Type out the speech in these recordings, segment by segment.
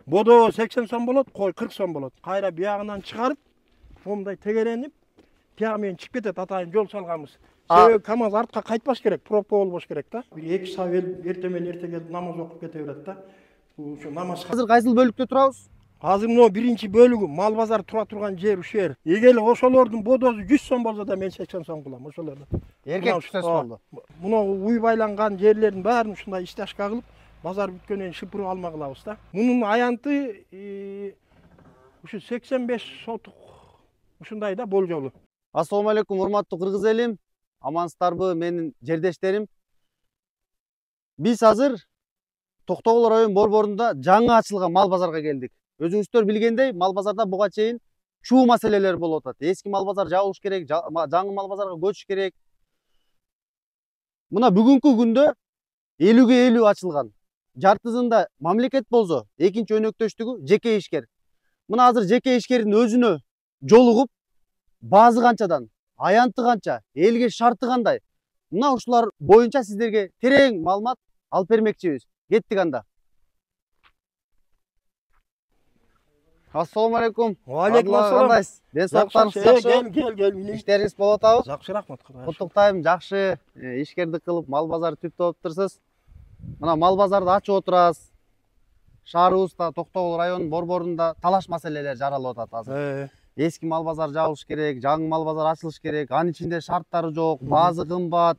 Bodo 80 сом болот, кой 40 сом болот. Кайра биягынан чыгарып, момундай тегеренип, тияк менен чыгып кетет, атайын жол салганбыз. Себеби КамАЗ артка кайтпаш керек, пробка болбош керек да. Бир 2 саат эрте менен эрте келип намаз окуп кете берет да. Ушу намазга. Азыр кайсыл бөлүктө турабыз? Азыр мына биринчи бөлүгү мал базар тура турган жер ушул жер. Эгер ошолордун бодосу 100 сом болсо да мен 80 сом кылам ошолорду. Эркек сөз болду. Мына уй байланган жерлердин баарын ушундай истяжка кылып, базар бүткөндөн шыпырып алма кылабыз да. Мунун аянты ушу 85 сотук ушундай да болжолу. Ассалому алейкум, урматтуу кыргыз элим. Амансыздарбы менин жердештерим? Биз азыр Токтогул район борборунда жаңы ачылган мал базарга келдик. Өзүңүздөр билгендей, мал базарда буга чейин чуу маселелер болуп атат. Эски мал базар жабылыш керек, жаңы мал базарга көчүш керек. Мына бүгүнкү күндө 50ге 50 ачылган. Жартысында мамлекет болсо, экинчи өнөктөштүгү жеке ишкер. Мына азыр жеке ишкердин өзүнө жолугуп, баазы канчадан, аянты канча, элге шарты кандай? Мына ушулар боюнча сиздерге терең маалымат алып бермекчибиз. Кеттик анда. Ассалому алейкум. Алейкум ассалам. Ден соолуктарыңыз жакшы? Кел. Иштериңиз болуп атабы? Жакшы, рахмат. Куттуктайм, жакшы. Ишкердик кылып, мал базары түптөп отурсуз. Мына мал базарды ачып отурабыз. Шаарыбызда Токтогул районунун борборунда талаш маселелер жаралып атат азыр. Эски мал базар жабылыш керек, жаңы мал базар ачылыш керек. Анын ичинде шарттары жок, баазы кымбат,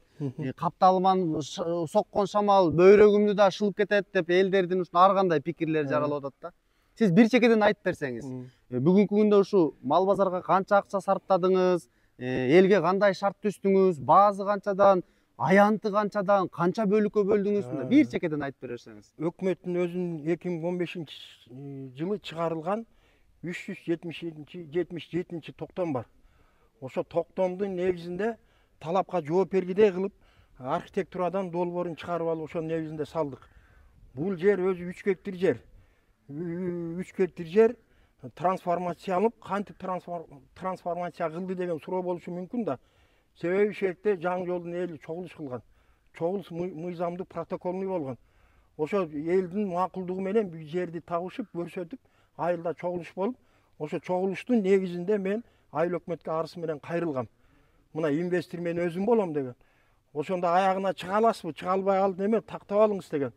капталман соккон шамал бөйрөгүмдү да шылып кетет деп элдердин ушул ар кандай пикирлери жаралып атат да. Сиз бир чекеден айтып берсеңиз, бүгүнкү күндө ушу мал базарга канча акча сарптадыңыз, элге кандай шарт түздүңүз, баазы канчадан, аянты канчадан, канча бөлүккө бөлдүңүз, бир чекеден айтып берсеңиз. Өкмөттүн өзүнүн 2015-жылы чыгарылган 377 токтом бар. Ошо токтомдун негизинде талапка жооп бергидей кылып, архитектурадан долбоорун чыгарып алып, ошонун негизинде салдык. Бул жер өзү 3 гектар жер. 3 гектар жер трансформацияланып, кантип трансформация кылды деген суроо болушу мүмкүн да. Себеби ушул жерде жаңы жолдун эли чогулуш кылган. Чогулуш мыйзамдуу протоколный болгон. Ошо элдин макулдугу менен бул жерди табышып, көрсөтүп, айылда чогулуш болуп, ошо чогулуштун негизинде мен айыл өкмөткө арыз менен кайрылгам. Мына инвестор мен өзүм болом деген. Ошондо аягына чыга аласызбы, чыга албай калды неме тактап алыңыз деген.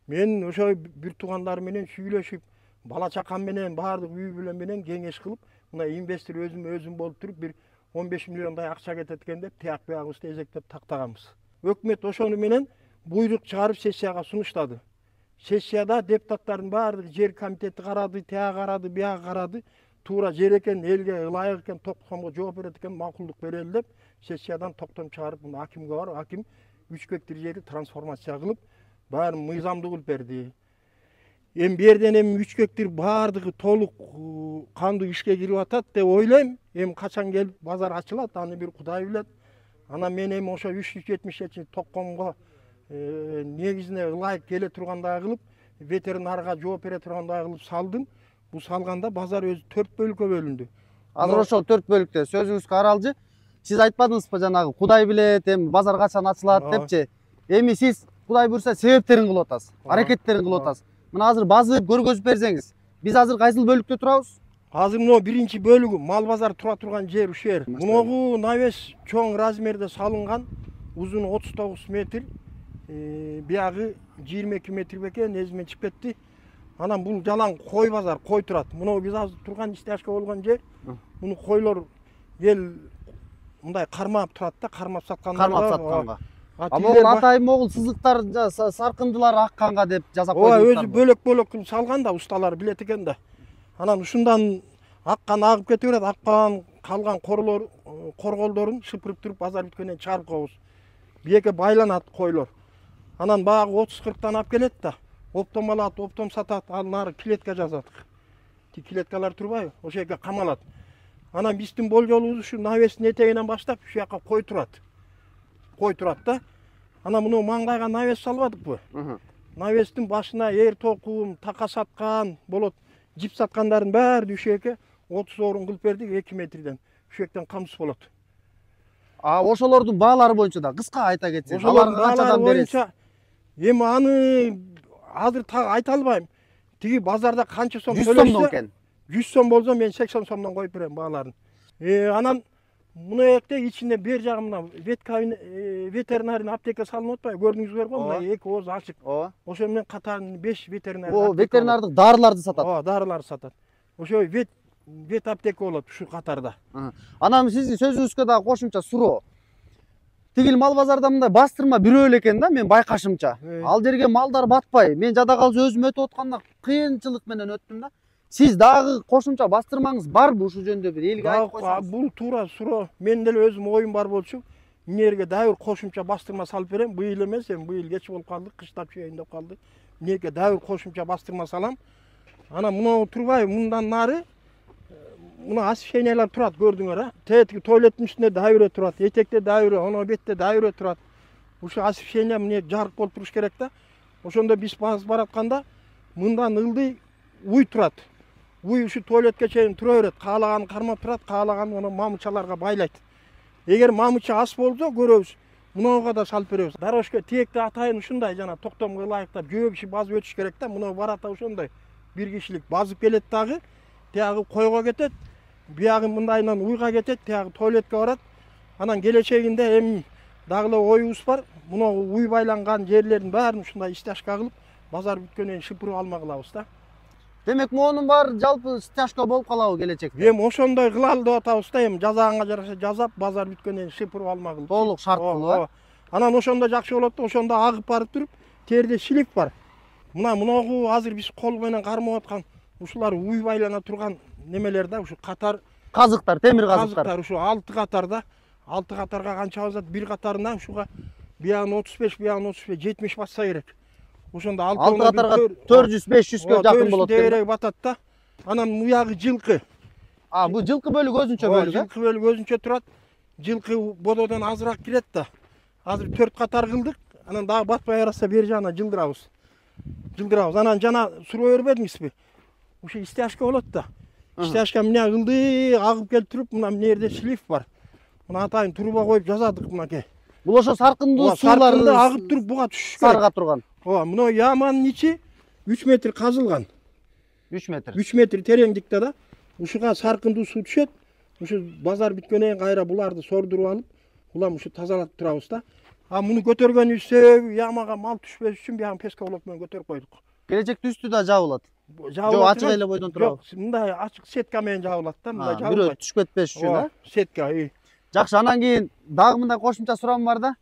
Мен ошо бир туугандар менен сүйлөшүп, бала чакам менен баардык үй бүлө менен кеңеш кылып, мына инвестор өзүм болуп туруп бир 15 миллиондай акча кетет экен деп тияк биягыбызды эзектеп тактаганбыз. Өкмөт ошону менен буйрук чыгарып сессияга сунуштады. Сессияда депутаттардын баардыгы жер комитети карады, тияк карады, бияк карады. Туура жер экен, элге ылайык экен, токтомго жооп берет экен, макулдук берели деп сессиядан токтом чыгарып, мына акимге барып, аким 3 гектар жерди трансформация кылып, баарын мыйзамдуу кылып берди. Эми бу жерден 3 гектар баардыгы толук кандуу ишке кирип атат деп ойлойм. Эми качан келип базар ачылат, аны бир Кудай билет. Анан мен эми ошо 377 токкомго негизине ылайык келе тургандай кылып, ветеринарга жооп бере тургандай кылып салдым. Бу салганда базар өзү 4 бөлүккө бөлүндү. Азыр ошол 4 бөлүктө сөзүңүзгө аралжы. Сиз айтпадыңызбы жанагы Кудай билет, эми базар качан ачылат депчи. Эми сиз Кудай буйрса себептерин кылып атасыз, аракеттерин кылып атасыз. Мына азыр базы көргөзүп берсеңиз. Биз азыр кайсыл бөлүктө турабыз? Азыр мына биринчи бөлүгү мал базар тура турган жер ушул жер. Мунагу навес чоң размерде салынган, узуну 39 метр, биягы 22 метр бекен, эзимен чыгып кетти. Анан бул жалаң кой базар, кой турат. Мына биз азыр турган истяжка болгон жер. Муну койлор эл мындай кармап турат да, кармап саткандар. Кармап сатканга. А могул атайын могул сызыктар, саркындылар акканга деп жасап койдуңуздар. Өзү бөлөк-бөлөк кылып салган да,усталар билет экен да. Анан ушундан аккан агып кете берет, аккан калган корголдорун шыпырып туруп базар бүткөндөн чыгарып коебуз. Биеке байланат койлор. Анан баягы 30-40тан алып келет да. Оптом алат, оптом сатат, ал нары клетка жазатык. Клеткалар турбайбы? Ошол жерге камалат. Анан биздин болжолубуз ушу навестин этегинен баштап ушул жака кой турат. Кой турат да. Анан муну маңдайга навес салбадыкпы? Навестин башына эр токум, така саткан болот. Жип саткандардын баары ушул жерге 30 орун кылып бердик 2 метрден. Ушул жактан камсыз болот. Ошолордун баалары боюнча да кыска айта кетсеңиз. Алар канчадан бересиз? Эми аны азыр так айта албайм. Тиги базарда канча сом 100 сомдон төлөшсө, экен. 100 сом болсо мен 80 сомдон коюп берем бааларын. Анан мына экте ичинде бер жагы мына ветеринарный аптека салынып атпайбы, көрдүңүздөр го, мына эки ооз ачык. Ооба. Ошо менен катарын 5 ветеринарный О, аптека. ветеринардык дарыларды сатат. Ооба, дарыларды сатат. Ошо вет аптека болот ушу катарда. Анан сиздин сөзүңүзгө дагы кошумча суроо. Тигил мал базарда мындай бастырма бирөө эле экен да, мен байкашымча. Ал жерге малдар батпай, мен жада калса өзүм өтүп атканда кыйынчылык менен өттүм да. Сиз дагы кошумча бастырмаңыз барбы ушул жөнүндө бир элге айтып койсоңуз? Бул туура суроо. Мен деле өзүм оюм бар болчу. Эмнеге дайыр кошумча бастырма салып берем. Быйыл эмес, быйыл кеч болуп калды, кыштап чейин деп калды. Эмнеге дайыр кошумча бастырма салам. Анан мына турбай, мындан нары мына освещениялар турат, көрдүңөр а. Тетиги туалеттин үстүндө дайыра турат, этекте дайыра, оно бетте дайыра турат. Ушу освещение эмне жарык болуп туруш керек да. Ошондо биз баратканда мындан ылдый уй турат. Уй ушу туалетке чейин тура берет. Каалаганын кармап турат, каалаганын оно мамычаларга байлайт. Эгер мамыча аз болсо көрөбүз, мынауга да салып беребиз. Дорожка тиекти атайын ушундай жана токтомго ылайыктап жөө киши базып өтүш керек да. Мына барата ошондой бир кишилик базып келет дагы, тиягы койго кетет, биягы мындайынан уйга кетет, тиягы туалетке барат. Анан келечегинде эми дагы эле оюбуз бар. Мына уй байланган жерлердин баарын ушундай стяжка кылып, базар бүткөндөн кийин шыпырып алма кылабыз да. Демек монун баары жалпы стяжка болуп калабы келечекте? Эми ошондой кылалы деп атабыз да, эми жазаганга жараша жазап, базар бүткөндөн кийин шыпырып алма кылып. Толук шарт кылып, Анан ошондо жакшы болот да, ошондо агып барып туруп, терде шлиф бар. Мынагу азыр биз кол менен кармап аткан ушулар уй байлана турган немелер да, ушу катар казыктар, темир казыктар. казыктар ушу 6 катарда, 6 катарга канча басат? Бир катарына ушуга биягын 35, биягын 35, 70 басса керек. Ошондо 6 катарга 400-500 кө жакын болот керек батат да. Анан буягы жылкы. Бу жылкы бөлүк өзүнчө бөлүк. Жылкы бөлүк өзүнчө турат. Жылкы бододон азыраак кирет да. Азыр 4 катар кылдык. Анан дагы батпай барса бер жагына жылдырабыз. Анан жана суроо бербедиңизби? Ушу стяжка болот да. Стяжка эмне кылды, агып келип туруп, мына жерде шлиф бар. Мына атайын труба коюп жазадык мынакей. Бул ошо саркындуу суулар агып туруп буга түшүш керек. Сарга турган. Ооба, мына яманын ичи 3 метр казылган. 3 метр. 3 метр тереңдикте да. Ушуга саркындуу суу түшөт. Ушу базар бүткөндөн кийин кайра буларды сордуруп алып, улам ушу тазалатып турабыз да. Муну көтөргөнүбүз ямага мал түшпөш үчүн биягын пескалок менен көтөрүп койдук. Келечекте үстү да жабылат. Жок, ачык эле бойдон турабы. Жок, мындай ачык сетка менен жабылат да, мындай Бирөө жабылбайт. түшүп кетпеш үчүн, а? Сетка. Жакшы, анан кийин дагы мындай кошумча суроом бар да.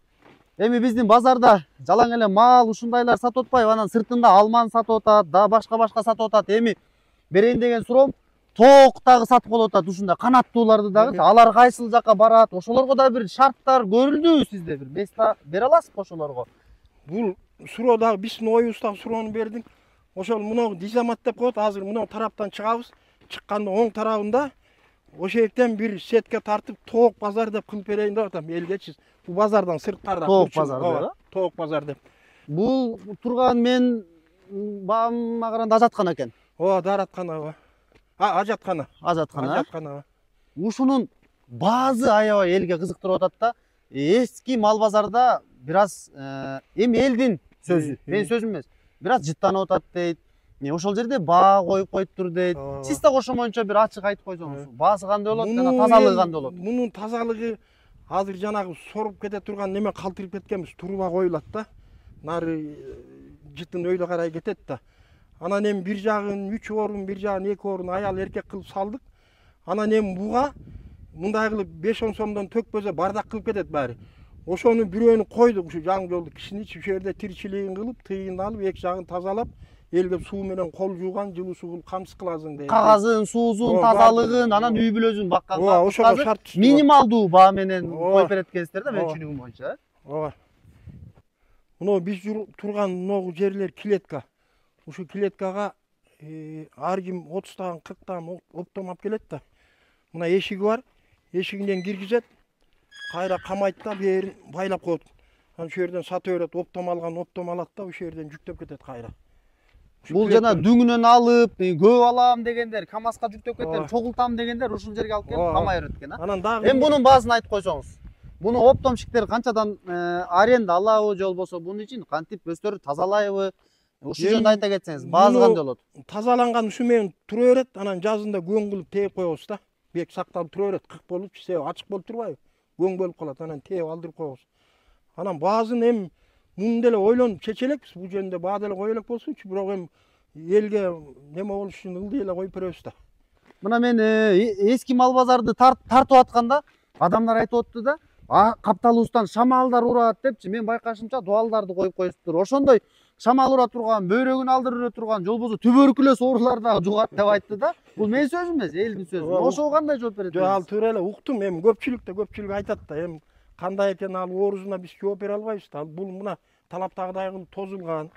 Эми биздин базарда жалаң эле мал ушундайлар сатып атпайбы? Анан сыртында алманы сатып атат, да башка сатып атат. Эми берейин деген суроом, тоок дагы сатып болуп атат ушундай канаттууларды дагы. Алар кайсыл жакка барат? Ошолорго да бир шарттар көрүлдүбү сизде? Бир места бере аласызбы ошолорго? Бул суроо дагы биздин оюбузда суроону бердиң. Ошол мына дизамат деп коет, азыр мына тараптан чыгабыз. Чыкканда оң тарабында ошо жактан бир сетка тартып тоок базар деп кылып берейин деп атам элгечи. Бул базардан сырткарда. Тоок базар деп. Тоок базар деп. Бул турган мен баамга караганда ажаткана экен. Ооба, дараткана. Ажаткана. Ажаткана. Ушунун баазы аябай элге кызыктырып атат да. Эски мал базарда бир аз эми элдин сөзү, менин сөзүм эмес. Бир аз жыттанып атат дейт. Ошол жерде баа коюп коюптур дейт. Сиз да ошомойнчо бир ачык айтып койсоңуз. Баасы кандай болот жана тазалыгы кандай болот? Мунун тазалыгы азыр жанагы соруп кете турган неме калтырып кеткенбиз, труба коюлат да. Нары жытын өйдө карай кетет да. Анан эми бир жагын 3 орун, бир жагын 2 орун аял эркек кылып салдык. Анан эми буга мындай кылып 5-10 сомдон төкпөсө бардак кылып кетет баары. Ошону бирөөнү койдук ушу жаң жолду кишини ичип, ошол жерде тиричилигин кылып, тыйын алып, эки жагын тазалап, элге суу менен кол жууган, жылуу суу кылып камсыз кыласың дейт. Кагазын, суузун, тазалыгын, анан үй бүлөсүн бакканга ошого шарт түштү. Минималдуу баа менен коюп берет экенсиздер да, менин түшүнүгүм боюнча. Ооба. Мына биз турган могу жерлер клетка. Ушу клеткага ар ким 30тан 40тан оптом алып келет да. Мына эшиги бар. Эшигинен киргизет. Кайра камайт да, берин байлап коет. Анан ошол жерден сата берет, оптом алган оптом алат да, ошол жерден жүктөп кетет кайра. Бул жана дүңүнөн алып, көп алам дегендер, КамАЗга жүктөп кетем, чогултам дегендер ушул жерге алып келип камай берет экен, а? Анан дагы Эми бунун баасын айтып койсоңуз. Буну оптомщиктер канчадан аренда алабы же болбосо бунун үчүн кантип өздөрү тазалайбы? Ушул жөнүндө айта кетсеңиз, баазы кандай болот? Тазаланган ушу менен тура берет, анан жазында көң кылып тээп коебуз да. Бек сакталып тура берет, кык болупчу, себеби ачык болуп турбайбы? Көң болуп калат, анан тээп алдырып коебуз. Анан баазын эми муну деле ойлонуп чече элекпиз, бул жөнүндө баа деле кое элек болсунчу, бирок эми элге неме болуш үчүн ылдый эле коюп беребиз да. Мына мен эски мал базарды тартып атканда адамдар айтып атты да, капталыбыздан шамалдар урат депчи. Мен байкашымча дуалдарды коюп коюптур. Ошондой шамал ура турган, бөйрөгүн алдырып өтө турган, же болбосо туберкулез оорулар дагы жугат деп айтты да. Бул менин сөзүм эмес, элдин сөзү. Ошого кандай жооп берет? Жок, ал туура эле уктум. Эми көпчүлүк айтат да. Эми кандай экен ал оорусуна биз жооп бере албайбыз да. Бул мына талаптагыдай кылып тозулган.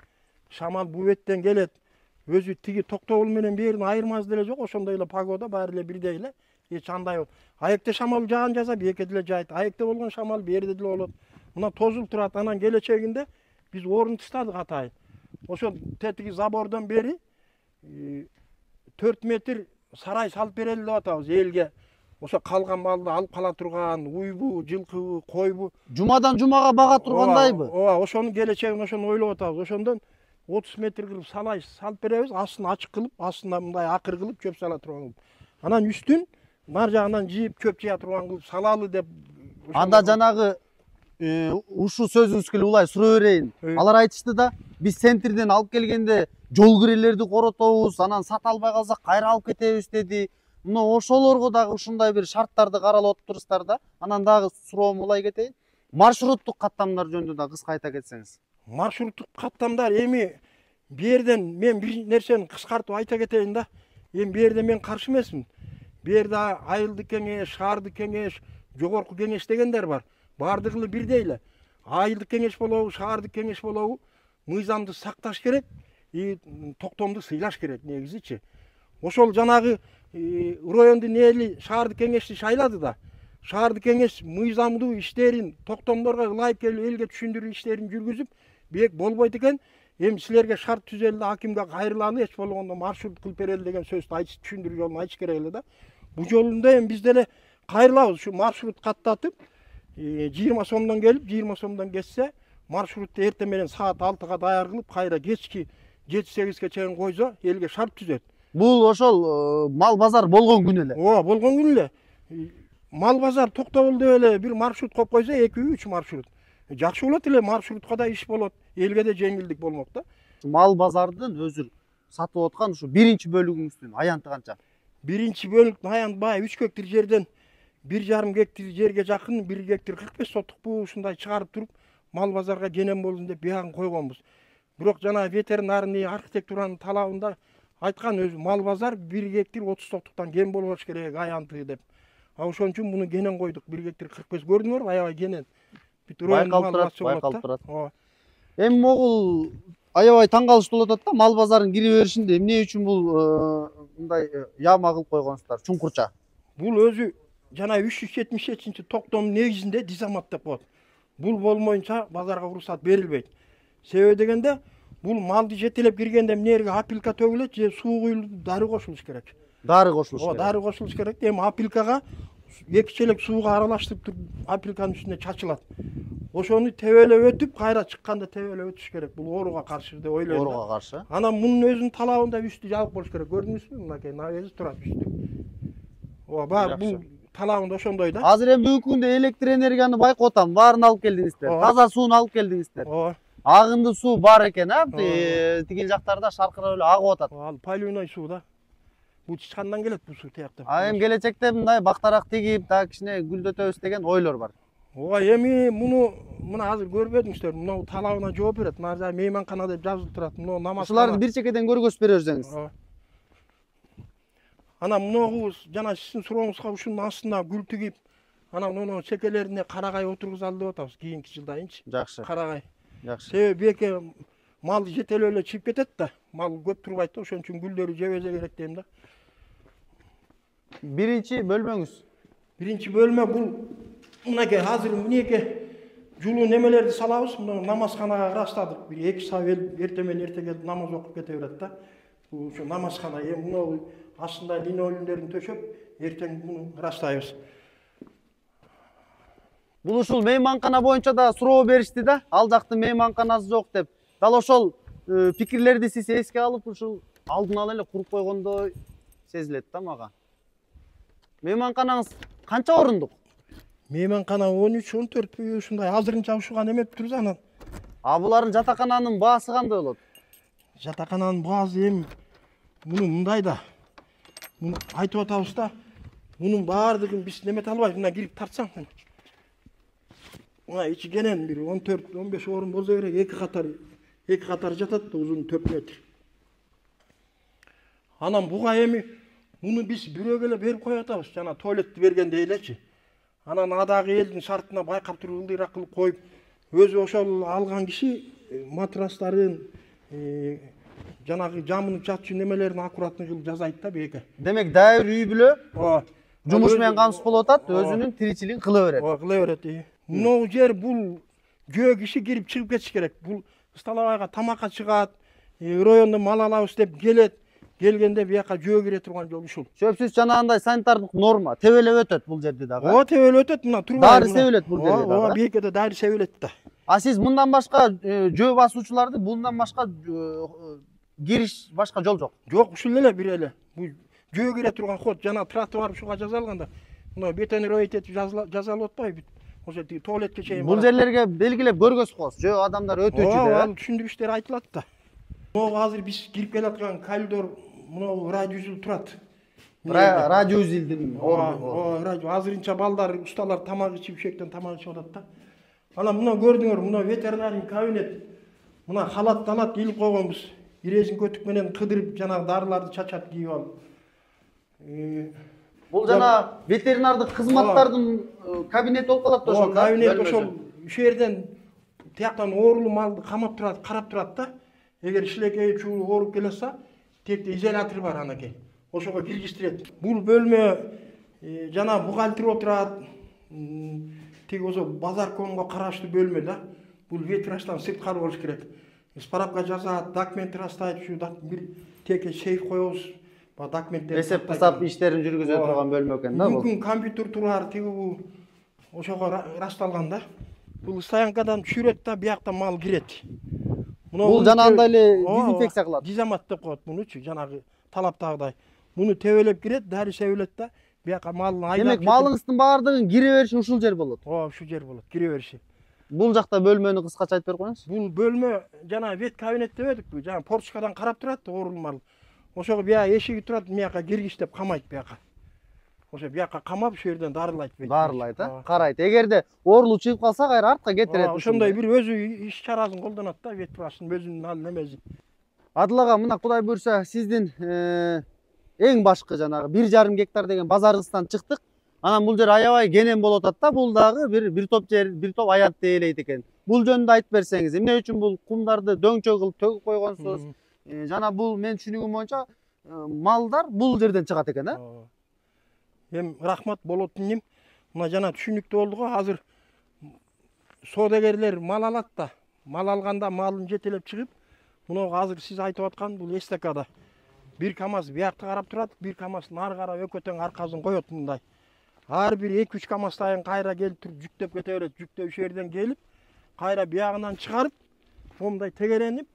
Шамал бул беттен келет. Өзү тиги Токтогул менен берин айырмасы деле жок. Ошондой эле погода, баары эле бирдей эле. Эч андай аекте шамал жаан жаза, бийекте деле жайт. Аекте болгон шамал берде деле болот. Мына тозулуп турат. Анан келечегинде биз орун тыштадык атайын. Ошо тетиги забордон бери 4 метр сарай салып берели деп атабыз элге. Ошо калган малды алып кала турган, уйбу, жылкыбы, койбу. Жумадан жумага бага тургандайбы? Ооба, ошонун келечегин ошону ойлоп атабыз. Ошондон 30 метр кылып салып беребиз, астын ачык кылып, астына мындай акыр кылып чөп сала турган кылып. Анан үстүн нар жагынан жыйып чөп жыя турган кылып салалы деп. Анда жанагы ушул сөзүңүзгө улай суроо берейин. Алар айтышты да, биз центрден алып келгенде жол кирелерди коротобуз, анан сата албай калсак кайра алып кетебиз деди. Мына ошолорго дагы ушундай бир шарттарды каралап отурсуздар да. Анан дагы суроом улай кетейин. Маршруттук каттамдар жөнүндө да кыска айта кетсеңиз. Маршруттук каттамдар эми берден мен бир нерсени кыскартып айта кетейин да. Эми берде мен каршы эмесмин. Берде айылдык кеңеш, шаардык кеңеш, жогорку кеңеш дегендер бар. Бардыгы бирдей эле. Айылдык кеңеш болобу, шаардык кеңеш болобу, мыйзамды сакташ керек, токтомду сыйлаш керек негизичи. Ошол жанагы райондун эли шаардык кеңешти шайлады да. Шаардык кеңеш мыйзамдуу иштерин, токтомдорго ылайык элге түшүндүрүү иштерин жүргүзүп, бек болбойт экен. Эми силерге шарт түзөлдү, акимге кайрылалы, эч болгондо маршрут кылып берели деген сөздү айтыш, түшүндүрүү жолун айтыш керек эле да. Бул жолунда эми биз деле кайрылабыз, ушу маршрут каттатып, 20 сомдон келип, 20 сомдон кетсе, маршрутты эртең менен саат 6-га даяр кылып, кайра кечки 7-8-ге чейин койсо, элге шарт түзөт. Бул ошол мал базар болгон күнү эле. Ооба, болгон күнү эле. Мал базар Токтогулда эле бир маршрут коюп койсо, 2-3 маршрут. Жакшы болот эле, маршрутка да иш болот, элге да жеңилдик болмок да. Мал базардын өзү сатып аткан ушу биринчи бөлүгүңүздүн аянты канча? Биринчи бөлүктүн аянты баягы 3 гектар жерден 1,5 гектар жерге жакын 1 гектар 45 соттук бу ушундай чыгарып туруп, мал базарга женем болсун деп биягын койгонбуз. Бирок жана ветеринарный архитектуранын талабында айткан өзү мал базар 1 гектар 30 соттуктан кем болбош керек аянты деп. Ошон үчүн муну кенен койдук. 1 гектар 45 көрдүңөр, аябай кенен. Байкалып турат. Эми могул аябай таң калыштуу болуп атат да, мал базарынын кире беришинде эмне үчүн бул мындай яма кылып койгонсуздар, чуңкурча? Бул өзү жана 377 токтомдун негизинде дизамат деп коет. Бул болмоюнча базарга уруксат берилбейт. Себеби дегенде, бул малды жетелеп киргенде эмнеге апилка төгүлөт, же суу куюлуп, дары кошулуш керек. Дары кошулуш керек. Дары кошулуш керек. Эми апилкага 2 челек сууга аралаштырып туруп, апилканын үстүнө чачылат. Ошону тебелеп өтүп, кайра чыкканда тебелеп өтүш керек. Бул ооруга каршы деп ойлойм. Ооруга каршы. Анан мунун өзүнүн талабында үстү жабык болуш керек. Көрдүңүзбү? Мынакей навези турат үстү. Ооба, бул талабында ошондой да. Азыр эми бүгүнкү күндө электр энергияны байкап атам, баарын алып келдиңиздер. Таза сууну алып келдиңиздер. Ооба. Агынды суу бар экен, тигил жактарда шаркырап эле агып атат. Ал поливной суу да. Бул чычкандан келет бул суу тиякта. Эми келечекте мындай бактарак тигип, дагы кичине гүлдөтөбүз деген ойлор бар. Ооба, эми муну мына азыр көрбөдүңүздөр, мына талабына жооп берет. Мына жай мейманкана деп жазылып турат. Мына намаз. Ушуларды бир чекеден көргөзүп бере берсеңиз. Анан мунугу жана сиздин сурооңузга ушунун астына гүл тигип, анан муну чекелерине карагай отургузалы деп атабыз кийинки жылдайынчы. Жакшы. Карагай. Жакшы. Себеби беке мал жетелеп эле чыгып кетет да. Мал көп турбайт да, ошон үчүн гүлдөрү жебезе керек дейм да. Биринчи бөлмөңүз. Биринчи бөлмө бул мынакей азыр мынеке жулуу немелерди салабыз. Мына намазканага ырастадык. Бир 2 саат эртең менен эрте келип намаз окуп кете берет да. Бул ушу намазкана. Эми муну астында линолеумдерин төшөп, эртең муну ырастайбыз. Бул ушул мейманкана боюнча да суроо беришти да. Ал жактын мейманканасы жок деп. Дал ошол пикирлерди сиз эске алып ушул алдын ала эле куруп койгондой сезилет да мага. Мейманканаңыз канча орундук? Мейманкана 13-14 ушундай азырынча ушуган эмеп турбуз анан. А булардын жатакананын баасы кандай болот? Жатакананын баасы эми муну мындай да. Муну айтып атабыз да. Мунун баардыгын биз немете албайбыз. Мына кирип тартсаң. Мына ичи кенен бир 14-15 орун болсо керек, эки катар жатат да, узуну 4 метр. Анан буга эми муну биз бирөөгө эле берип коюп атабыз, жана туалетти бергендей элечи. Анан адагы элдин шартына байкап туруп ылдыйраак кылып коюп, өзү ошол алган киши матрастарын, жанагы жамынып жатчу немелерин аккуратный кылып жасайт да беке. Демек дайыр үй бүлө Ооба. жумуш менен камсыз болуп атат, өзүнүн тиричилигин кыла берет. Ооба, кыла берет. Мынау жер бул жөө киши кирип чыгып кетиш керек. Бул Сталабайга тамакка чыгат, райондо мал алабыз деп келет. Келгенде бияка жөө кире турган жол ушул. Сөзсүз жанагындай санитардык норма тебелеп өтөт бул жерде дагы. Ооба, тебелеп өтөт, мына турбай. Дары себилет бул жерде дагы. Ооба, бекеде дары себилет да. А сиз мындан башка жөө басуучуларды мындан башка кириш башка жол жок. Жок, ушул эле бир эле. Бул жөө кире турган ход жана тротуар ушуга жасалган да. Мына бетонировать этип жасалып атпайбы? Ошо тиги туалетке чейин. Бул жерлерге белгилеп көргөзүп коебуз. Жөө адамдар өтүүчү деп. Ооба, түшүндүрүштөр айтылат да. Мына азыр биз кирип келаткан коридор мына радиусу турат. Радиузилдин орду. Ооба, радио. Азырынча балдар, усталар тамак ичип, ушектен тамак ичип атат да. Анан мына көрдүңөр, мына ветеринарный кабинет. Мына халат илип койгонбуз. Ирезин көтүк менен кыдырып, жанагы дарыларды чачат кийип алып. Бул жана ветеринардык кызматтардын кабинети болуп калат да ошол. Кабинет ошол ушул жерден тияктан оорулуу малды камап турат, карап турат да. Эгер шилекей чуу ооруп келсе, текте изолятор бар анакей. Ошого киргизтирет. Бул бөлмө жана бухгалтер отурат. Тиги ошо базаркомго караштуу бөлмө да. Бул ветврачтан сырткары болуш керек. Справка жазат, документ растайт, ушу бир теке сейф коебуз. Документтер эсеп кысап иштерин жүргүзө турган бөлмө экен да бул. Мүмкүн компьютер турар, тиги бул ошого расталган да. Бул стоянкадан түшүрөт да, биякта мал кирет. Бул жанагындай эле дезинфекция кылат. Дизамат деп коет мунучу, жанагы талаптагыдай. Муну тебелеп кирет, дары себилет да, бияка малын айдап. Демек малыңыздын баардыгын кире бериши ушул жер болот. Ооба, ушул жер болот, кире бериши. Бул жакта бөлмөнү кыскача айтып берип коюңуз. Бул бөлмө жана вет кабинет деп едикпи, жана порчкадан карап турат да, оорулуу мал. Ошого бияка эшиги турат, бияка киргич деп камайт бияка. Ошо бияка камап, ушул жерден дарылайт. Дарылайт, карайт. Эгерде оорулуу чыгып калса, кайра артка кетирет. Ошондой бир өзү иш чарасын колдонот да, вет врачтын өзүнүн ал немеси. Адыл ага, мына Кудай буйрса, сиздин эң башкы жанагы 1,5 гектар деген базарыңыздан чыктык. Анан бул жер аябай кенен болуп атат да, бул дагы бир топ жер, бир топ аянтты ээлейт экен. Бул жөнүндө айтып берсеңиз, эмне үчүн бул кумдарды дөңчө кылып төгүп койгонсуз? Жана бул мен түшүнүгүм боюнча малдар бул жерден чыгат экен, а? Эми рахмат болот дейм. Мына жана түшүнүктүү болду го, азыр соодагерлер мал алат да. Мал алганда малын жетелеп чыгып, мына азыр сиз айтып аткан бул эстакада. Бир КАМАЗ биякта карап турат, бир КАМАЗ нары карап өкөтөң аркасын коет мындай. Ар бир 2-3 КАМАЗ сайын кайра келип туруп жүктөп кете берет. Жүктөө ушул жерден келип, кайра биягынан чыгарып, момундай тегеренип,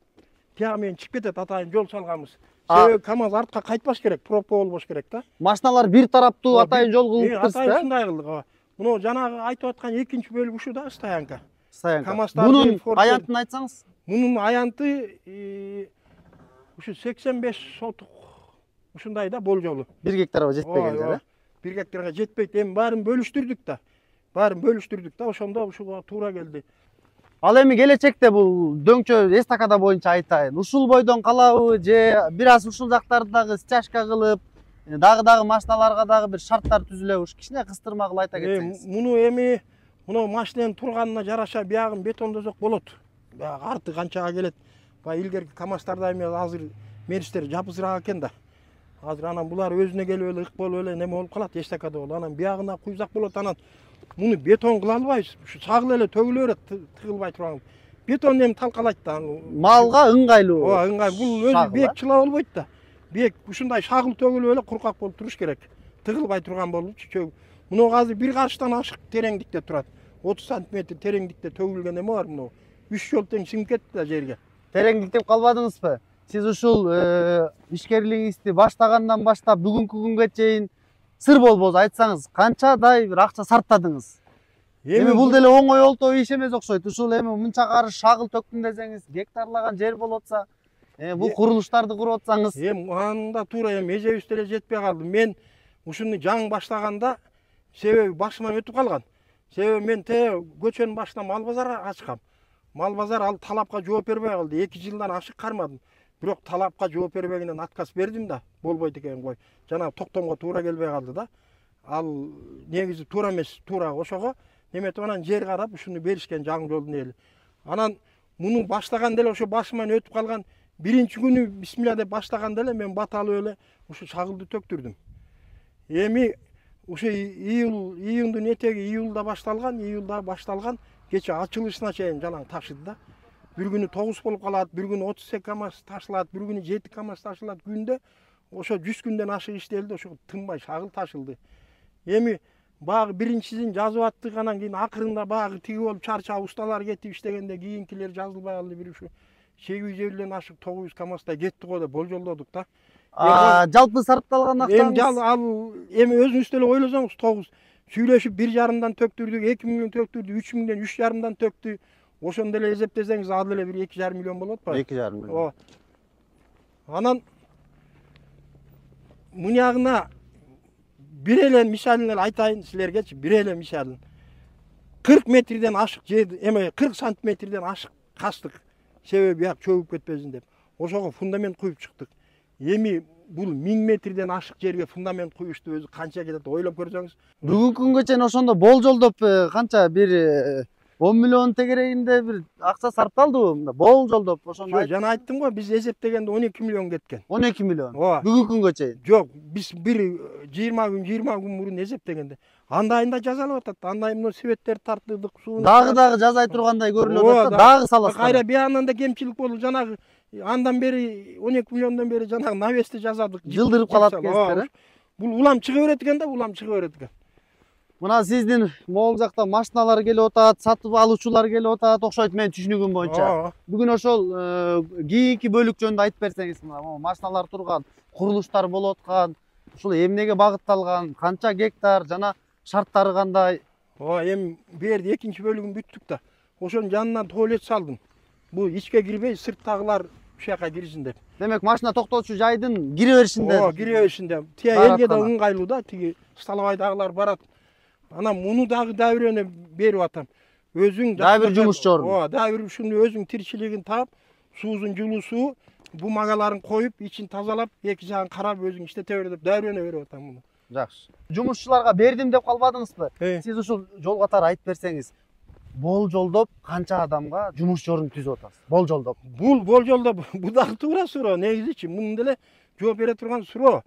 тияк менен чыгып кетет, атайын жол салганбыз. Себеби КАМАЗ артка кайтпаш керек, пробка болбош керек да. Машиналар бир тараптуу атайын жол кылыптырсыз да? Атайын ушундай кылдык. Мына жанагы айтып аткан экинчи бөлүк ушул да, стоянка. Мунун аянтын айтсаңыз? Мунун аянты ушу 85 сотук ушундай да болжолу. 1 гектарга жетпеген жер, э? 1 гектарга жетпейт. Эми баарын бөлүштүрдүк да. Ошондо ушуга туура келди. Ал эми келечекте бул дөңчө эстакада боюнча айтайын. Ушул бойдон калабы же бир аз ушул жактарды дагы стяжка кылып, дагы машиналарга дагы бир шарттар түзүлөбү? Кичине кыстырма кылып айта кетсеңиз. Муну эми мына машинанын турганына жараша биягын бетондосок болот. Баягы арты канчага келет. Баягы илгерки КАМАЗдарда эми азыр меристер жапызыраак экен да. Азыр анан булар өзүнө келип эле ык болуп эле неме болуп калат, эстакада болот. Анан биягына куйзак болот, анан муну бетон кыла албайбыз. Ушу сагыл эле төгүлө берет, тыгылбай турган. Бетон эми талкалайт да. Малга ыңгайлуу. Ооба, ыңгай. Бул өзү бек чыла болбойт да. Бек ушундай сагыл төгүлүп эле куркак болуп туруш керек. Тыгылбай турган болчу. Муну азыр бир карыштан ашык тереңдикте турат. 30 сантиметр тереңдикте төгүлгөн эме бар муну. 3 жол тең сиңип кетти да жерге. тереңдик калбадыңызбы? Сиз ушул ишкерлигиңизди баштагандан баштап бүгүнкү күнгө чейин сыр болбосо айтсаңыз канчадай бир акча сарптадыңыз? Эми бул деле оңой олто иш эмес окшойт. Ушул эми мынча карыш шагыл төктүм десеңиз, гектарлаган жер болуп атса, бул курулуштарды куруп атсаңыз. Эми анда туура эжебиз деле жетпей калды. Мен ушуну жаңы баштаганда себеби башыман өтүп калган. Себеби мен көчөнүн башына мал базар ачкам. Мал базар ал талапка жооп бербей калды. 2 жылдан ашык кармадым. Бирок талапка жооп бербегенден отказ бердим да, болбойт экен кой. Жана токтомго туура келбей калды да. Ал негизи туура эмес, туура ошого неметип анан жер карап ушуну беришкен жаңы жолдун эли. Анан муну баштаганда эле ошо башыман өтүп калган биринчи күнү бисмилля деп баштаганда эле мен баталып эле ушу шагылды төктүрдүм. Эми ушу июндун этеги июлда башталган, кече ачылышына чейин жалаң ташыды да. Bir günü 9 болуп калат, bir günü 38 камаз ташылат, bir günü 7 камаз ташылат күндө. Ошо 100 күндөн ашык иштелди, ошо тынбай шагыл ташылды. Эми багы биринчисин жазып аттык, анан кийин акырында багы тиги болуп чарчап усталар кетип иштегенде кийинкилер жазылбай калды. Bir ушу 850ден ашык 900 камазда кетти го деп болжолдодук да. Жалпы сарпталган акчаңыз? Эми өзүңүз деле ойлосоңуз 9 сүйлөшүп 1,5дан төктүрдүк, 2 миллион төктүрдүк, 3 миллион 3,5дан төктү. Ошону деле эсептесеңиз ал деле 2,5 миллион болот атпайбы? 2,5 миллион. Анан мунягына бир эле мисалын эле айтайын силергечи, бир эле мисалын. 40 метрден ашык жерди, 40 сантиметрден ашык кастык. Себеби бияк чөгүп кетпесин деп. Ошого фундамент куюп чыктык. Эми бул 1000 метрден ашык жерге фундамент куюшту өзү канча кетет ойлоп көрсөңүз. Бүгүнкү күнгө чейин ошондо болжолдоп канча бир 10 миллион тегерегинде бир акча сарпталдыбы? Болжолдоп ошондо. Жана айттым го, биз эсептегенде 12 миллион кеткен. 12 миллион. Бүгүнкү күнгө чейин. Жок, биз бир 20 күн мурун эсептегенде. Андайында жазалып атат. Андай мына светтерди тартырдык, сууну. Дагы жазай тургандай көрүнүп атат, дагы саласыз. Кайра биянан да кемчилик болду. Жанагы андан бери 12 миллиондон бери жанагы навести жазадык. Жылдырып калат экенсиздер. Бул улам чыга берет экен да, улам чыга берет экен. Мына сиздин могул жакта машиналар келип атат, сатып алуучулар келип атат, окшойт менин түшүнүгүм боюнча. Бүгүн ошол кийинки бөлүк жөнүндө айтып берсеңиз, мына машиналар турган, курулуштар болуп аткан, ушул эмнеге багытталган, канча гектар жана шарттары кандай? Эми бу жерде экинчи бөлүгүн бүттүк да. Ошонун жанынан туалет салдым. Бул ичке кирбей, сырттагылар ушул жака кирсин деп. Демек машина токтотчу жайдын кире беришинде. Кире беришинде. Тие элге да ыңгайлуу да, тиги Сталовайдагылар барат. Анан муну дагы дабирөөнө берип атам. Өзүң дагы бир жумуш орун. Дагы бир ушуну өзүң тирчилигин таап, суусун жылуусу, бумагаларын коюп, ичин тазалап, эки жагын карап өзүң иштете бер деп дабирөөнө берип атам муну. Жакшы. Жумушчуларга бердим деп калбадыңызбы? Сиз ушул жол катары айтып берсеңиз, болжолдоп канча адамга жумуш орун түзүп атасыз? Болжолдоп. Бул болжолдоп, бул дагы туура суроо. Негизичи мунун деле жооп бере турган суроо.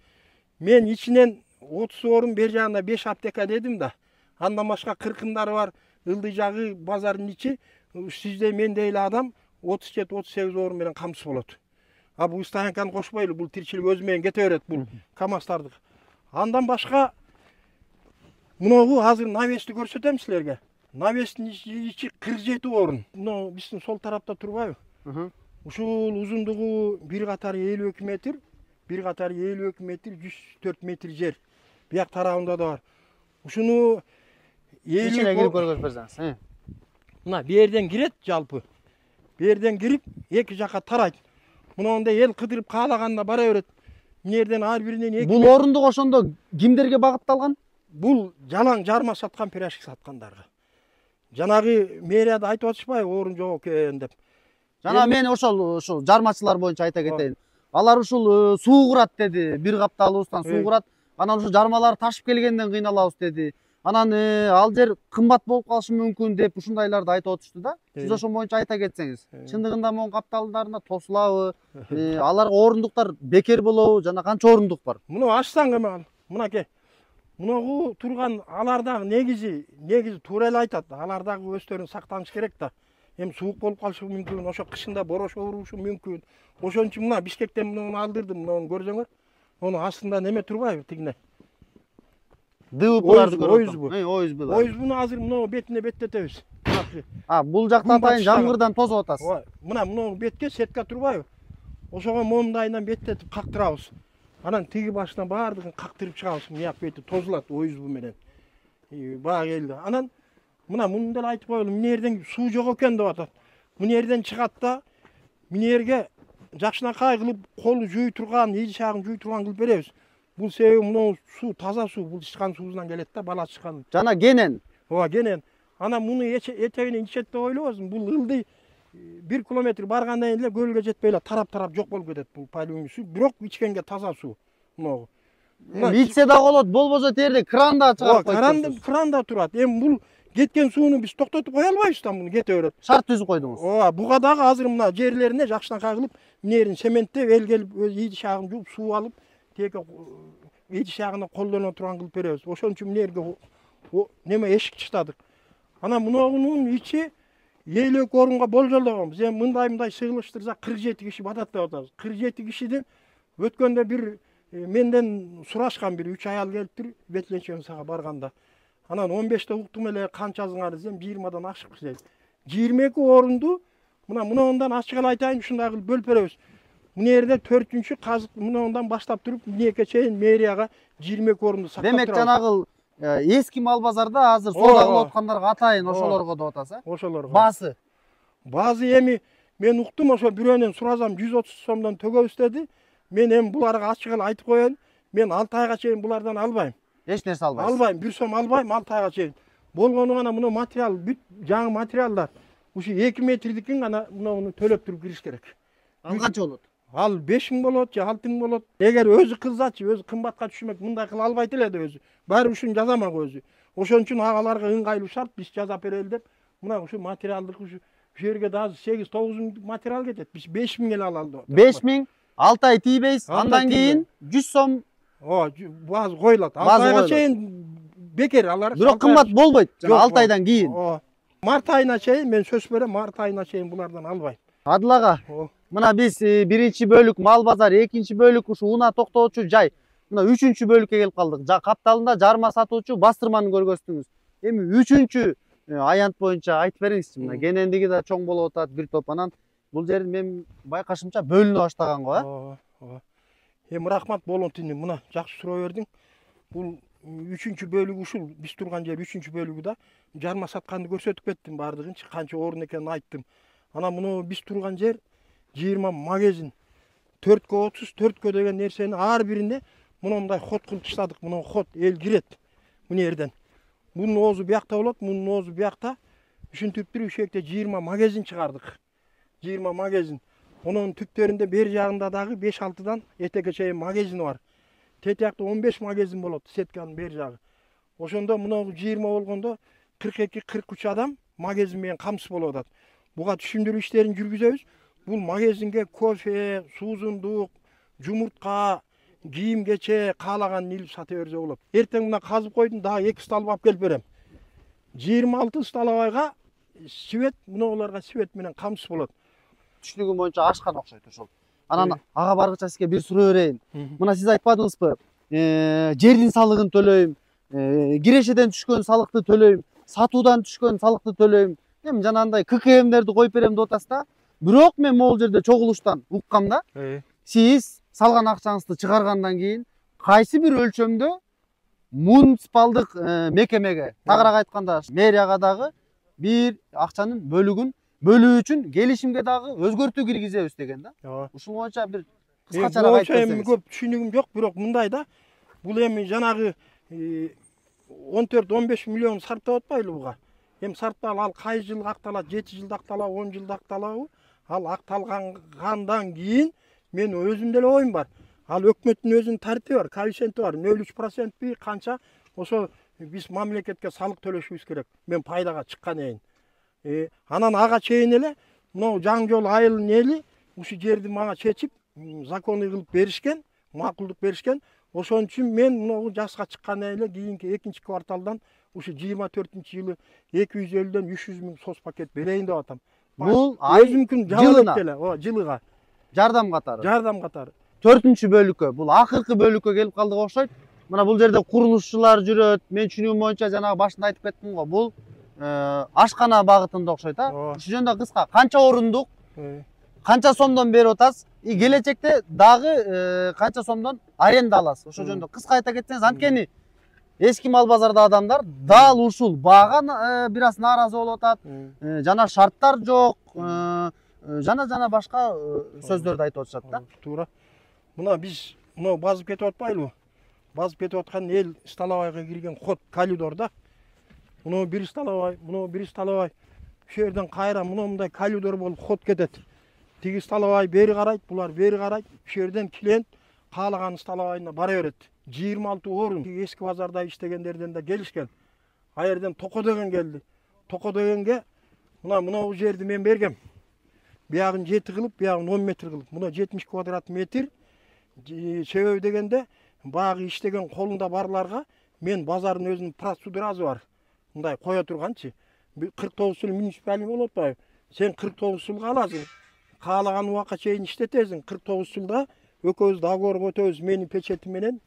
Мен ичинен 30 орун, бер жагында 5 аптека дедим да. Андан башка 40-ындары бар, ылдый жагы базардын ичи, сиздей мендей эле адам 37-38 орун менен камсыз болот. Бул стоянканы кошпойлу, бул тирчилик өзү менен кете берет бул камаздарды. Андан башка муногу азыр навести көрсөтөм силерге. Навестин ичи 47 орун. Мына биздин сол тарапта турбайбы? Ушул узундугу бир катары 52 метр, 104 метр жер. Бияк тарабында да бар. Ушуну ичине кирип көргөзүп берсеңиз. Мына бу жерден кирет жалпы. Бу жерден кирип, эки жака тарайт. Мындай эл кыдырып каалаганда бара берет. Мына жерден ар биринен эки. Бул орундук ошондо кимдерге багытталган? Бул жалаң жарма саткан, пирожки саткандарга. Жанагы мэрияда айтып атышпайбы, орун жок экен деп. Жана мен ошол жармачылар боюнча айта кетейин. Алар ушул суу курат деди, бир капталыбыздан суу курат. Анан ушул жармалар ташып келгенден кыйналабыз деди. Анан ал жер кымбат болуп калышы мүмкүн деп ушундайларды айтып отушту да. Сиз ошол боюнча айта кетсеңиз. Чындыгында могу капталдарына тосулабы? Аларга орундуктар бекер болобу? Жана канча орундук бар? Муну ачсаң эме мынакей. Муногу турган алардагы негизи туура эле айтат. Алардагы өздөрүн сактаныш керек да. Эми суук болуп калышы мүмкүн, ошо кышында борошо урушу мүмкүн. Ошон үчүн мына Бишкектен муну алдырдым, муну көрсөңөр. Ону астында неме турбайбы тигине? ДУПларды көрөт. Ойузбу азыр мына бетине беттетебиз. акы. Бул жакта атайын жамгырдан тосуп атасыз. Ооба. Мына бетке сетка турбайбы? Ошого момундайынан беттетип кактырабыз. Анан тиги башынан баардыгын кактырып чыгабыз. Мыяк бети тозулат оюзбу менен. Баа келди. Анан муну деле айтып коелу. Мына жерден суу жок экен деп атат. Мына жерден чыгат да мына жерге жакшынакай кылып колу жууй турган, иди шагын жууй турган кылып беребиз. Бул себеби мына суу таза суу, бул ичкан суубуздан келет да, бала чыккан. Жана кенен. Ооба, кенен. Анан муну этегинен ичет деп ойлобосуң. Бул ылдый 1 километр баргандан эле көлгө жетпей эле тарап жок болуп кетет бул полюбный суу. Бирок ичкенге таза суу. Мына. Ичсе да болот, болбосо терде кранда чыгарып коет. Кранда турат. Эми бул кеткен сууну биз токтотуп кое албайбыз да, муну кете берет. Шарт түзүп койдуңуз. Ооба, буга дагы азыр мына жерлерине жакшынакай кылып, мына жерин цементтеп, эл келип өз иди шагын жууп, суу алып, тилекке иди шагына колдоно турган кылып беребиз. Ошон үчүн мына жерге неме эшик чыктадык. Анан мунун ичи элек орунга болжолдогонбуз. Эми мындай сыгылыштырсак 47 киши батат деп атабыз. 47 кишиден өткөндө бир менден сурашкан бир 3 аял келиптир, ветлеченцага барганда. Анан 15те уктум эле канчасыңар десем 20дан ашыкпыз дейт. 22 орунду мындан ачык эле айтайын, ушундай кылып бөлүп беребиз. Мына жерде 4-чү казык мындан баштап туруп, мынеке чейин мэрияга 22 орунду сактап турабыз. Демек жанагы эски мал базарда азыр соода кылып аткандарга атайын ошолорго деп атасыз, Ошолорго. Базы эми мен уктум, ошо бирөөнөн сурасам 130 сомдон төгөбүз деди. Мен эми буларга ачык эле айтып коеюн. Мен 6 айга чейин булардан албайм. Эч нерсе албайсыз. Албайм, 1 сом албайм 6 айга чейин. Болгону гана мына материал, бүт жаңы материалдар. Ушу 2 метрдикин гана муну төлөп туруп кириш керек. Ал канча болот? Ал 5000 болот же 6000 болот. Эгер өзү кылсачы, өзү кымбатка түшмөк, мындай кыла албайт эле да өзү. Баары ушун жазамак өзү. Ошон үчүн агаларга ыңгайлуу шарт биз жазап берели деп, мына ушу материалдык ушу жерге дагы 8-9 миң материал кетет. Биз 5000 эле алалы деп. 5000, 6 ай тийбейсиз, андан кийин 100 сом базы коюлат. 6 айга чейин бекер алар. Бирок кымбат болбойт. 6 айдан кийин. Март айына чейин мен сөз берем, март айына чейин булардан албайм. Адыл ага, мына биз биринчи бөлүк мал базар, экинчи бөлүк ушу унаа токтоочу жай. Мына 3-чү бөлүккө келип калдык. Капталында жарма сатуучу бастырманы көргөздүңүз. Эми 3-чү аянт боюнча айтып бериңизчи. Мына кенендиги да чоң болуп атат бир топ. Анан бул жер мен байкашымча бөлүнө баштаган го, Эми рахмат болонтуну, мына жакшы суроо бердиң. Бул 3-чү бөлүгү ушул, биз турган жер 3-чү бөлүгү да. Жарма сатканды көрсөтүп кеттим баардыгынчы, канча орун экенин айттым. Анан муну биз турган жер 20 магазин. 4кө 30, 4кө деген нерсени ар бирине мындай ход кылып таштадык. Мына ход эл кирет мына жерден. Мунун оозу биякта болот, мунун оозу биякта. Ушинтип туруп ушекте 20 магазин чыгардык. 20 магазин. Онун түптөрүндө бер жагында дагы 5-6дан этекке чейин магазин бар. Тетиякта 15 магазин болот, сетканын бер жагы. Ошондо мына 20 болгондо 42-43 адам магазин менен камсыз болуп атат. Буга түшүндүрүү иштерин жүргүзөбүз. Бул магазинге кофе, суузундук, жумуртка, кийим кече каалаган илип сата берсе болот. Эртең мына казып койдум, дагы 2 стал алып келип берем. 26 сталабайга свет, мыналарга свет менен камсыз болот. Түшүнүгүм боюнча ашкан окшойт ошол. Анан ага баргыча сизге бир суроо берейин. Мына сиз айтпадыңызбы? Жердин салыгын төлөйм, кирешеден түшкөн салыкты төлөйм, сатуудан түшкөн салыкты төлөйм. Эми жанагындай ККМдерди коюп берем деп атасыз да. Бирок мен могул жерде чогулуштан уккам да. Сиз салган акчаңызды чыгаргандан кийин кайсы бир өлчөмдө муниципалдык мекемеге, тагыраак айтканда мэрияга дагы бир акчанын бөлүгүн бөлүү үчүн келишимге дагы өзгөртүү киргизебиз деген да. Ушул боюнча бир кыскачараак айтып берсеңиз. Эми көп түшүнүгүм жок, бирок мындай да. Бул эми жанагы 14-15 миллион сарптап атпайлы буга. Эми сарптап ал кай жыл акталат, 7 жылда акталабы, 10 жылда акталабы? Ал акталгандан кийин мен өзүм деле оюм бар. Ал өкмөттүн өзүнүн тартиби бар, коэффициенти бар. 0,3% канча ошо биз мамлекетке салык төлөшүбүз керек. Мен пайдага чыккан эйин. Анан ага чейин эле мына жаңы жол айылын эли ушу жерди мага чечип, законный кылып беришкен, макулдук беришкен. Ошон үчүн мен мына жаска чыккандан эле кийинки 2-кварталдан ушу 24-жылы 250ден 300 миң сос пакет берейин деп атам. Бул өзүмкүн жылына, жылыга. Жардам катары. Жардам катары. 4-чү бөлүккө, бул акыркы бөлүккө келип калдык окшойт. Мына бул жерде курулушчулар жүрөт. Мен түшүнүгүм боюнча жанагы башында айтып кеттим го. Бул ашкана багытында окшойт а. Ооба. Ушул жөнүндө кыска канча орундук, Э, канча сомдон берип атасыз? Келечекте дагы канча сомдон аренда аласыз? Ошол жөнүндө кыска айта кетсеңиз, анткени эски мал базарда адамдар дал ушул баага бир аз нааразы болуп атат. Жана шарттар жок, жана башка сөздөрдү айтып атышат да. Туура. Мына биз мына базып кетип атпайлыбы? Базып кетип аткан эл столовойго кирген ход коридор да. Мына бир столовой, мына бир столовой. Ошол жерден кайра мындай коридор болуп ход кетет. Тиги столовой бери карайт, булар бери карайт. Ошол жерден клиент каалаган столовойуна бара берет. 26 орун эски базарда иштегендерден да келишкен. А жерден Токо деген келди. Токо дегенге мына жерди мен бергем. Биягын 7 кылып, биягын 10 метр кылып. Мына 70 квадрат метр. Себеби дегенде баягы иштеген колунда барларга мен базардын өзүнүн процедурасы бар. Мындай кое турганчы. 49 жыл муниципалный болуп атпайбы? Сен 49 жылга аласың. Каалаган убакка чейин иштетесиң. 49 жылда экөөбүз договорго өтөбүз, менин печетим менен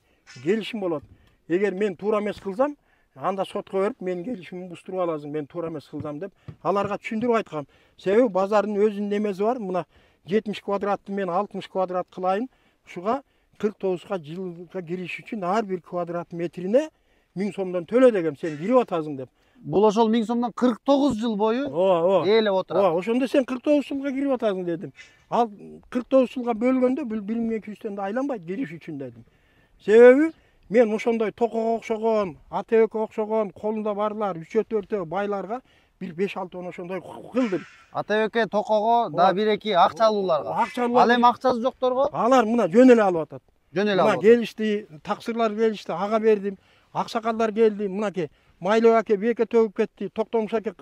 келишим болот. Эгер мен туура эмес кылсам, анда сотко берип, мен келишимди буздуруп аласың, мен туура эмес кылсам деп аларга түшүндүрүп айткам. Себеби базардын өзүнүн немеси бар. Мына 70 квадратты мен 60 квадрат кылайын. Ушуга 49 жылга кириш үчүн ар бир квадрат метрине 1000 сомдон төлө дегем, сен кирип атасың деп. Бул ошол 1000 сомдон 49 жыл бою ээлеп отурат. Ошондо сен 49 жылга кирип атасың дедим. Ал 49 жылга бөлгөндө бул 1200 да айланбайт кириш үчүн дедим. Себеби мен ошондой Токого окшогон, Атебекке окшогон колунда барлар 3-4 байларга бир 5-6 ошондой кылдым. Атебекке, Токого да 1-2 акчалууларга. Ал эми акчасы жокторго? Алар мына жөн эле алып атат. Жөн эле алып. Мына келишти, таксырлар келишти, ага бердим. Аксакалдар келди, мынаке Майлы аке беке төгүп кетти, Токтомуш аке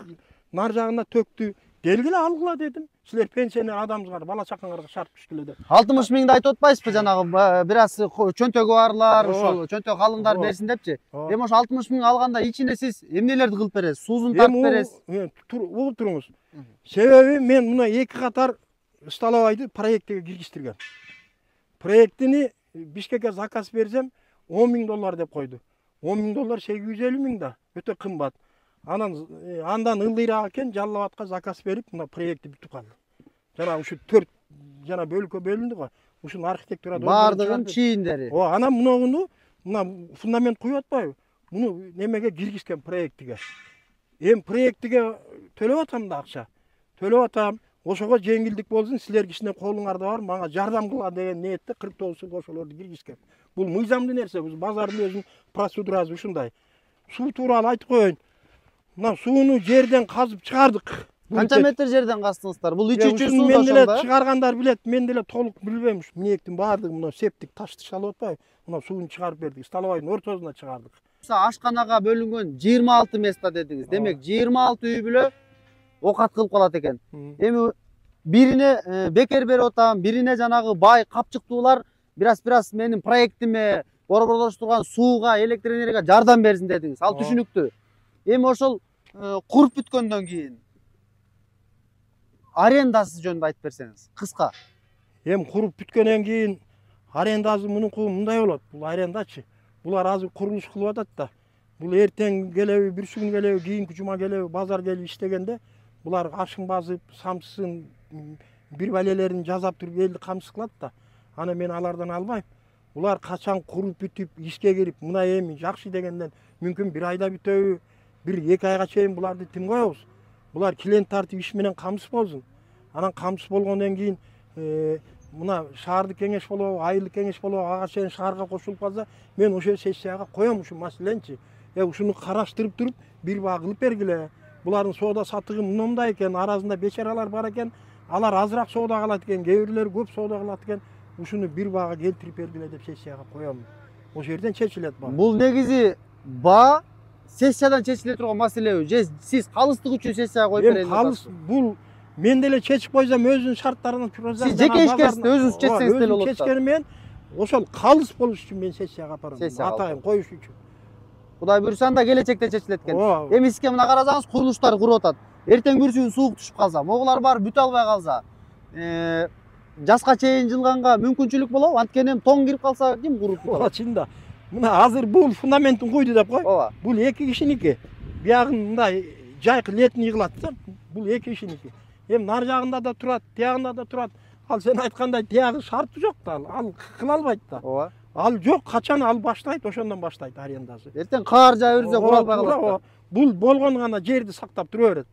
нар жагына төктү. Келгиле алгыла дедим. Силер пенсионер адамсыңар, бала чакаңарга шарт түшкүлө деп. 60 миңди айтып атпайсызбы жанагы бир аз чөнтөгү барлар, ошол чөнтөк калыңдар берсин депчи. Эми ошо 60 миң алганда ичине сиз эмнелерди кылып бересиз? Суузун тартып бересиз? Угуп туруңуз. Себеби мен мына 2 катар столовойду проектке киргизтиргем. Проектини Бишкекке заказ берсем $10.000 деп койду. $10.000 $850.000 да. Өтө кымбат. Андан ылдыйраак экен Жалал Абадка заказ берип, мына проектти бүтүп калды. Жана ушу 4 жана бөлүккө бөлүндү го. Ушунун архитектура бардыгын чийиндери. Анан мына фундамент куюп атпайбы? Муну немеге киргизген проектиге. Эми проектиге төлөп атам да акча. Төлөп атам. Ошого жеңилдик болсун, силер кичине колуңарда бар, мага жардам кыла деген ниетте 49 жылга ошолорду киргизген. Бул мыйзамдуу нерсе, бул базардын өзүнүн процедурасы ушундай. Суу тууралуу айтып коеюн. Мына сууну жерден казып чыгардык. Канча метр жерден каздыңыздар? Бул 300 суу мен деле ошондо. чыгаргандар билет, мен деле толук билбейм. Мынектин баардыгы мына септик ташты алып атпайбы? Мына сууну чыгарып бердик, столовойдун ортосуна чыгардык. Ашканага бөлүнгөн 26 места дедиңиз. Демек 26 үй бүлө окат кылып калат экен. Эми бирине бекер берип атам, бирине жанагы бай капчыктуулар бир аз менин проектиме, борборлоштурган сууга, электр энергияга жардам берсин дедиңиз. Ал түшүнүктүү. Эми ошол куруп бүткөндөн кийин арендасы жөнүндө айтып берсеңиз, кыска. Эми куруп бүткөндөн кийин арендасы мунуку мындай болот. Бул арендачы. Булар азыр курулуш кылып атат да. Бул эртең келеби, бүрсү күн келеби, кийинки жума келеби, базар келип иштегенде булар ашын базып, самсысын, бир балелерин жазап туруп элди камсыз кылат да. Аны мен алардан албайм. Булар качан куруп бүтүп, ишке кирип, мына эми жакшы дегенден мүмкүн бир айда бүтөбү, 1-2 айга чейин буларды тим коебуз. Булар клиент тартып иш менен камсыз болсун. Анан камсыз болгондон кийин мына шаардык кеңеш болобу, айылдык кеңеш болобу, ага чейин шаарга кошулуп калса, мен ошол сессияга коем ушул маселеничи. Ушуну караштырып туруп, бир баа кылып бергиле. Булардын соода сатыгы мындай экен, арасында бечаралар бар экен, алар азыраак соода кылат экен, кээ бирлери көп соода кылат экен. Ушуну бир баага келтирип бергиле деп сессияга коем. Ошол жерден чечилет баа. Бул негизи баа сессиядан чечиле турган маселеби? Же сиз калыстык үчүн сессияга коюп берели деп атасыз? Бул мен деле чечип койсом өзүнүн шарттарына турат. Сиз жеке ишкерсиз, өзүңүз чечсеңиз деле болот да. Чечкени мен ошол калыс болуш үчүн мен сессияга апарам. Атайын коюш үчүн. Кудай буйруса анда келечекте чечилет экен. Эми сизге мына карасаңыз, курулуштар куруп атат. Эртең бүрсүгүн суук түшүп калса, моголар бар бүтө албай калса, жазга чейин жылганга мүмкүнчүлүк болобу? Анткени тоң кирип калса ким куруп турат? Чында. Мына азыр бул фундаменттин куйду деп кой. Ооба. Бул эки кишиники. Биягын мындай жайкы летний кылат да. Бул эки кишиники. Эми нар жагында да турат, тиягында да турат. Ал сен айткандай тиягы шарты жок да, ал кыла албайт да. ооба. Ал жок, качан ал баштайт, ошондон баштайт арендасы. Эртең кар жаа берсе кура албай калат. Бул болгону гана жерди сактап тура берет.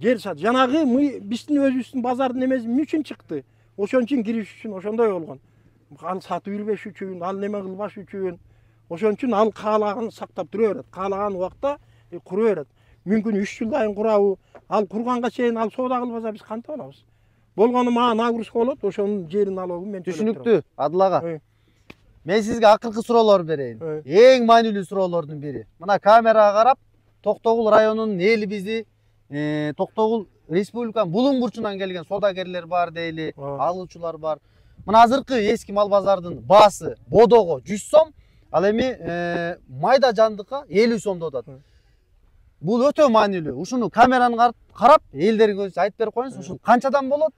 Жер сат. Жанагы биздин өзүбүздүн базардын эмеси эмне үчүн чыкты? Ошон үчүн кириш үчүн ошондой болгон. Ал сатып жүрбөш үчүн, ал неме кылбаш үчүн. Ошон үчүн ал каалаган сактап тура берет. Каалаган убакта кура берет. Мүмкүн 3 жылдан курабы, ал курганга чейин ал соода кылбаса биз кантип алабыз? Болгону мага нагрузка болот, ошонун жерин налогун мен төлөп турам. Түшүнүктүү, Адыл ага. Мен сизге акыркы суроолор берейин. Эң маанилүү суроолордун бири. Мына камерага карап, Токтогул районунун эли бизи, Токтогул республиканын булуң бурчунан келген соодагерлер бар дейли, алуучулар бар. Мына азыркы эски мал базардын баасы бодого 100 сом, ал эми майда жандыкка 50 сомдо атат. Бул өтө маанилүү. Ушуну камераны карап, элдерге айтып берип коюңуз, ушул канчадан болот?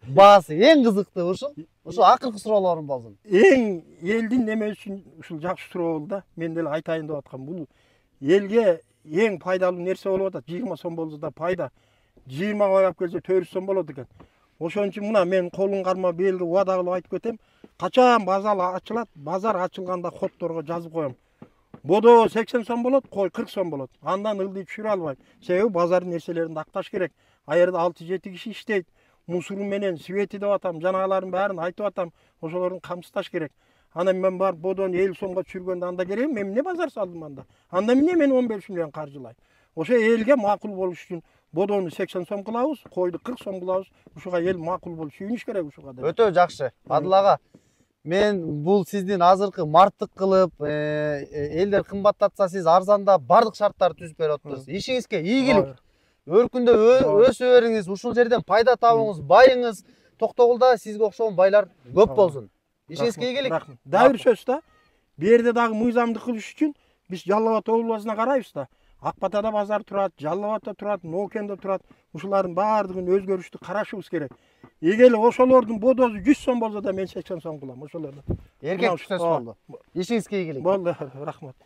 Баасы эң кызыктуу ушул. Ушул акыркы суроолорум болсун. Эң элдин неме үчүн ушул жакшы суроо болду да. Мен деле айтайын деп аткам. Бул элге эң пайдалуу нерсе болуп атат. 20 сом болсо да пайда. 20 коюп келсе 400 сом болот экен. Ошон үчүн мына мен колун кармап элге убада кылып айтып кетем. Качан базар ачылат, базар ачылганда хотторго жазып коем. Бодо 80 сом болот, кой 40 сом болот. Андан ылдый түшүрө албайм. Себеби базардын нерселерин акташ керек. А жерде 6-7 киши иштейт. Мусуру менен свети деп атам, жанагалардын баарын айтып атам. Ошолорун камсыздаш керек. Анан мен барып бодону 50 сомго түшүргөндө анда кереби? Мен эмне базар салдым анда? Анда эмне мен 15 миллион каржылайм? Ошо элге макул болуш үчүн бодону 80 сом кылабыз, койду 40 сом кылабыз. Ушуга эл макул болуп сүйүнүш керек ушуга да. Өтө жакшы. Адыл ага, мен бул сиздин азыркы марттык кылып, элдер кымбаттатса сиз арзанда бардык шарттарды түзүп берип атасыз. Ишиңизге ийгилик. Өркүндө өсө бериңиз, ушул жерден пайда табыңыз, байыңыз, Токтогулда сизге окшогон байлар көп болсун. Ишиңизге ийгилик. Дагы бир сөз да. Бу жерде дагы мыйзамдык кылыш үчүн биз Жалал Абад областына карайбыз да. Ак Батада базар турат, Жалал Абадда турат, Ноокенде турат. Ушулардын баардыгын өзгөрүштү карашыбыз керек. Эгер ошолордун бодосу 100 сом болсо да мен 80 сом кылам ошолордон. Эркек сөз болду. Ишиңизге ийгилик. Болду, рахмат.